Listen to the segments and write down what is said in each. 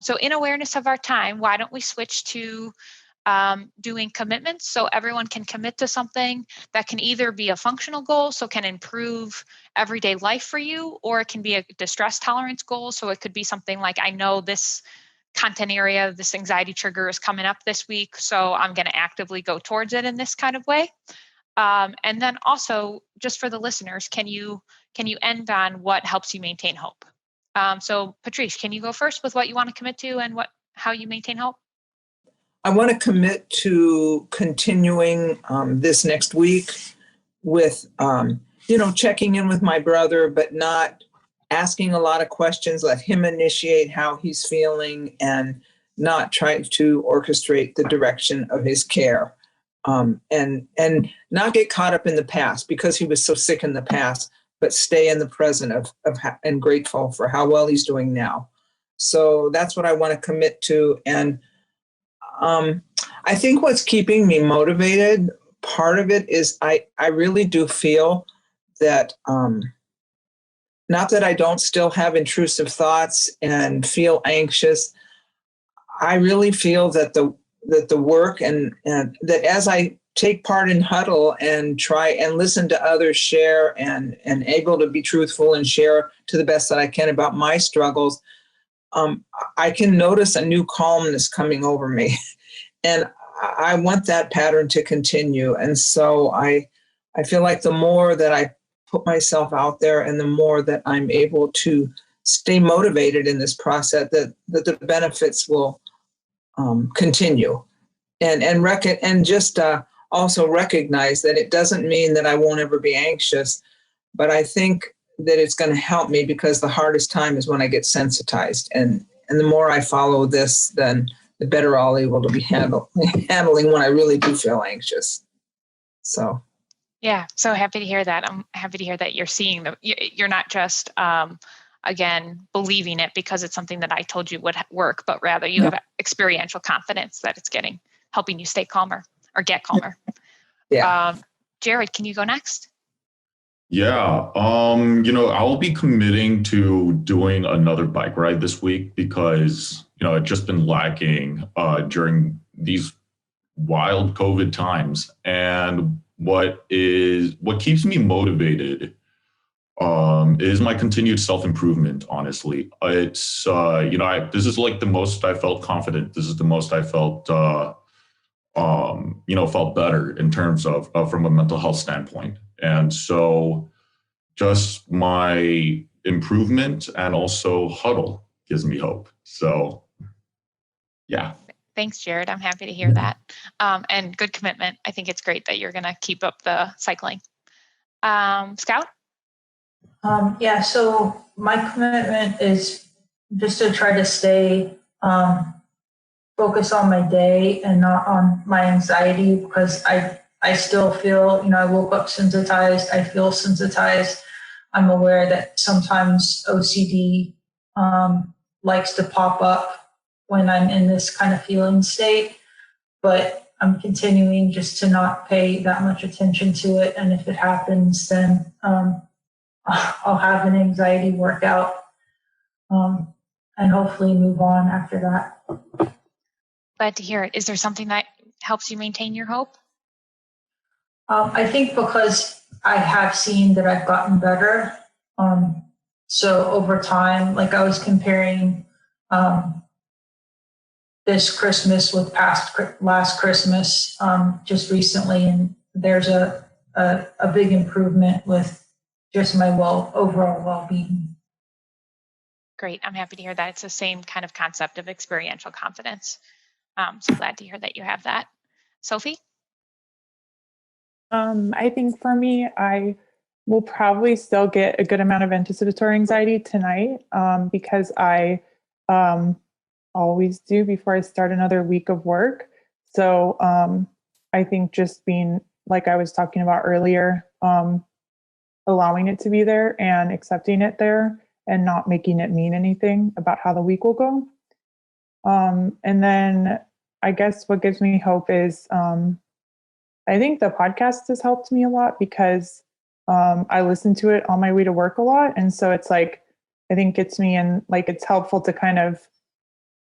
So in awareness of our time, why don't we switch to doing commitments, so everyone can commit to something that can either be a functional goal, so can improve everyday life for you, or it can be a distress tolerance goal. So it could be something like, I know this content area, this anxiety trigger is coming up this week, so I'm going to actively go towards it in this kind of way. And then also, just for the listeners, can you end on what helps you maintain hope? So Patrice, can you go first with what you want to commit to and how you maintain hope? I want to commit to continuing this next week with, checking in with my brother, but not asking a lot of questions. Let him initiate how he's feeling and not try to orchestrate the direction of his care. And not get caught up in the past because he was so sick in the past, but stay in the present and grateful for how well he's doing now. So that's what I want to commit to. And I think what's keeping me motivated, part of it is I really do feel that, not that I don't still have intrusive thoughts and feel anxious. I really feel that the work and that as I take part in huddle and try and listen to others share and able to be truthful and share to the best that I can about my struggles, I can notice a new calmness coming over me. And I want that pattern to continue. And so I feel like the more that I put myself out there and the more that I'm able to stay motivated in this process, that the benefits will continue. And just also recognize that it doesn't mean that I won't ever be anxious, but I think that it's going to help me because the hardest time is when I get sensitized. And the more I follow this, then the better I'll able to be handling when I really do feel anxious. So. Yeah, so happy to hear that. I'm happy to hear that you're seeing you're not just, again, believing it because it's something that I told you would work, but rather you have experiential confidence that it's helping you stay calmer or get calmer. Yeah. Jared, can you go next? Yeah. I'll be committing to doing another bike ride this week because, I've just been lacking during these wild COVID times. And what keeps me motivated is my continued self-improvement, honestly. It's, this is like the most I felt confident. This is the most I felt, felt better in terms of from a mental health standpoint. And so just my improvement and also huddle gives me hope. So, yeah. Thanks, Jared. I'm happy to hear that. And good commitment. I think it's great that you're going to keep up the cycling. Scout? So my commitment is just to try to stay focused on my day and not on my anxiety because I still feel, I woke up sensitized. I feel sensitized. I'm aware that sometimes OCD likes to pop up when I'm in this kind of feeling state, but I'm continuing just to not pay that much attention to it. And if it happens, then I'll have an anxiety workout and hopefully move on after that. Glad to hear it. Is there something that helps you maintain your hope? I think because I have seen that I've gotten better. So over time, like I was comparing this Christmas with last Christmas just recently, and there's a big improvement with just my overall well-being. Great. I'm happy to hear that. It's the same kind of concept of experiential confidence. So glad to hear that you have that. Sophie? I think for me, I will probably still get a good amount of anticipatory anxiety tonight because I always do before I start another week of work. So I think just being, like I was talking about earlier, allowing it to be there and accepting it there and not making it mean anything about how the week will go. And then I guess what gives me hope is I think the podcast has helped me a lot because I listen to it on my way to work a lot. And so it's like, I think gets me in, like, it's helpful to kind of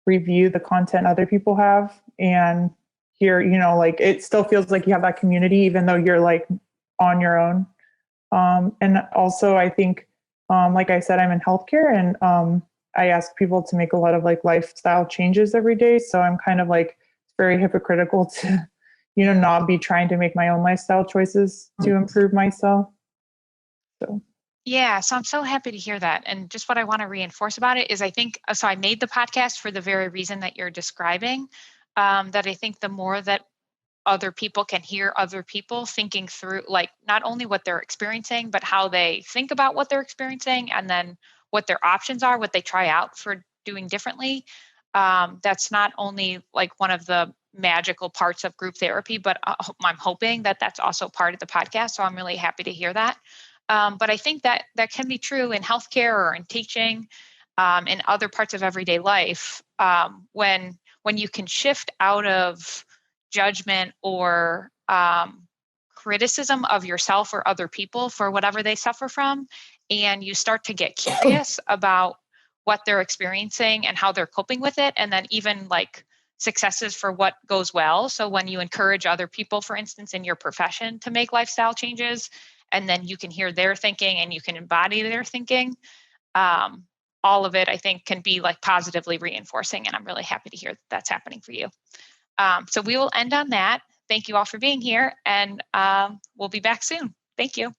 review the content other people have and hear, like it still feels like you have that community, even though you're like on your own. And also I think, like I said, I'm in healthcare, and I ask people to make a lot of like lifestyle changes every day. So I'm kind of like very hypocritical to, not be trying to make my own lifestyle choices to improve myself. So. Yeah, so I'm so happy to hear that. And just what I want to reinforce about it is I think, so I made the podcast for the very reason that you're describing, that I think the more that other people can hear other people thinking through, like not only what they're experiencing, but how they think about what they're experiencing, and then what their options are, what they try out for doing differently. That's not only like one of the magical parts of group therapy, but I'm hoping that that's also part of the podcast. So I'm really happy to hear that. But I think that that can be true in healthcare or in teaching, in other parts of everyday life, when you can shift out of judgment or criticism of yourself or other people for whatever they suffer from, and you start to get curious about what they're experiencing and how they're coping with it, and then even like successes for what goes well. So when you encourage other people, for instance, in your profession to make lifestyle changes, and then you can hear their thinking and you can embody their thinking, all of it, I think, can be like positively reinforcing. And I'm really happy to hear that that's happening for you. So we will end on that. Thank you all for being here, and we'll be back soon. Thank you.